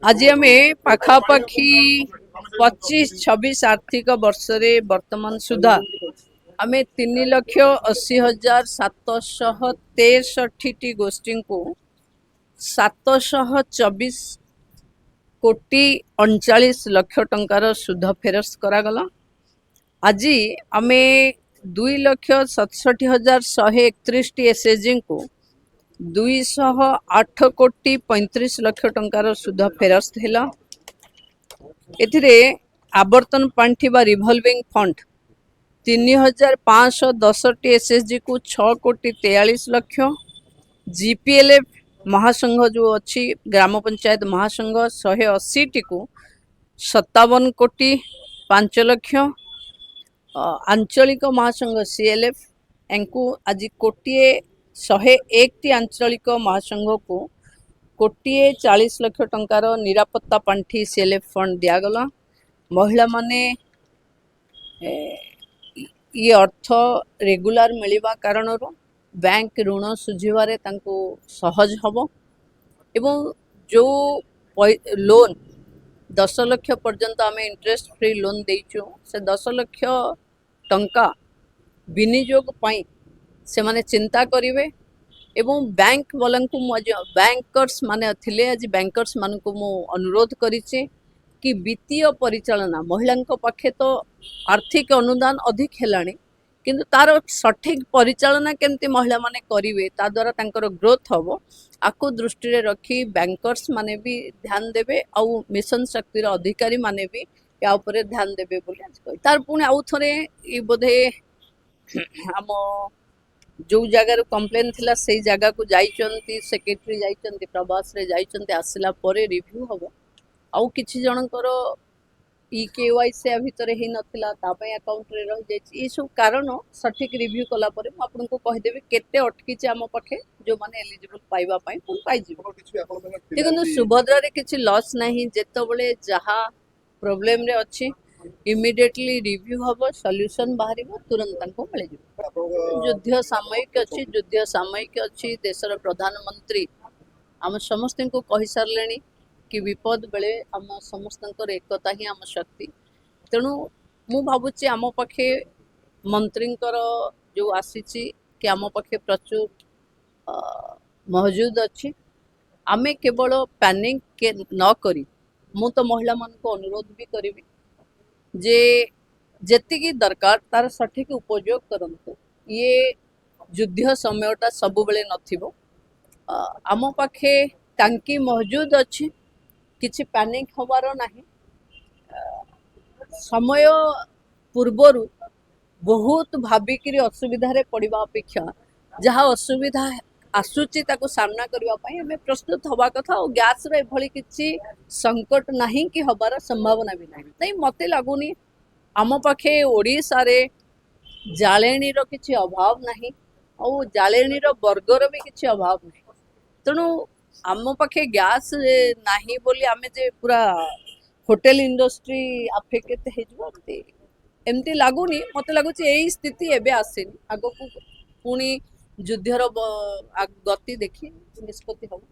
आज आम पाखापाखि 25-26 आर्थिक वर्ष रे वर्तमान सुधा आम 3,80,763 गोष्ठी को 724 कोटी 39 लक्ष टंकार सुध फेरस्त करागला। आज आम 2,67,131 एसएचजी को 208 कोटी 35 लक्ष टंकार सुध फेरस्त है। एथिरे आवर्तन पांठि बा रिभल्विंग फंड 3,510 एसएचजी को 6 कोटी 43 लक्ष, जीपीएलएफ महासंघ जो अच्छी ग्राम पंचायत महासंघ 180 टी को 57 कोटी 5 लक्ष, आंचलिक महासंघ सीएलएफ एंकु आज कोटिए 101 टी आंचलिक महासंघ को कोटिए 40 लक्ष टंकार निरापत्ता पांठि सीएलएफ फंड दिगला। महिला माने ये अर्थ रेगुलर मिलवा कारण बैंक ऋण सुझिबारे तांको सहज हबो एवं जो लोन 10 लक्ष पर्यंत आम इंटरेस्ट फ्री लोन देइछु से 10 लक्ष टंका विनियोग पाई से माने चिंता करिवे एवं बैंक वाला बैंकर्स माने थिले आज बैंकर्स मान को मु अनुरोध करिचे कि वित्तीय परिचालना महिला पाखे तो आर्थिक अनुदान अधिक हेलाणी किंतु तार सठिक परिचालना केमती महिला माने करिवे ता द्वारा तांकर ग्रोथ हबो आको दृष्टि रे रखी बैंकर्स माने भी ध्यान देबे आउ मिशन शक्ति रो अधिकारी माने भी या ऊपर ध्यान देबे बोली आज कहि तार पुणी आउ थरे ई बोधे हम जो जगार कम्प्लेन थिला से जगह को जाइचंती सेक्रेटरी जाइचंती प्रवास रे जाइचंती आसिला परे रिव्यू हबो आउ किछि जनकर ई केवाईसी भितर ही नथिला तापय अकाउंट रे रह जाय ई सब कारण सठिक रिव्यू कला परे म आपन को कहि देबे केते अटकी छै हम पाखे जो माने एलिजिबल पाइबा पई पुन पाइ जिवो देखनु सुभद्रा रे किछि लॉस नाही जेतो बळे जहा प्रॉब्लम रे अछि इमिडिएटली रिव्यू हबो सॉल्यूशन बाहरिबो तुरंत तांको मिल जिवो। युद्ध सामयिक अच्छी देशर प्रधानमंत्री आम समस्त को कही सारे कि विपद बेले आम समस्त एकता ही आम शक्ति तेणु मु भावुची आम पाखे मंत्री जो आसी कि आम पाखे प्रचुर मौजूद अच्छी आमे केवल पैनिक के न करी मु तो महिला मान को अनुरोध भी करी जे जेतिकी दरकार तार सठिक उपयोग करंतु ये युद्ध समयटा सब बेले नथिबो आम पाखे टांकी मौजूद अच्छी किछि पैनिक हबार नाही समय पूर्वर बहुत भाविकी असुविधा रे पड़िबा अपेक्षा जहाँ असुविधा आसुची ताको सामना करबा पई हमें प्रस्तुत हवा कथा और गैस रे भली किछि संकट नाही कि हबार संभावना भी नाही नहीं मते लागुनी आम पाखे ओडिसा रे जालेनी रो किछि अभाव नाही और जालेनी रो बर्गर भी किछि अभाव नाही तेणु आम पाखे गैस नाही बोली आमे जे पूरा होटेल इंडस्ट्री अफेक्ट हे जबो एमती लागुनी मते लागुची एई स्थिति एबे आसेनी आगो पुणी युद्धर गति देखी निष्पत्ति हो।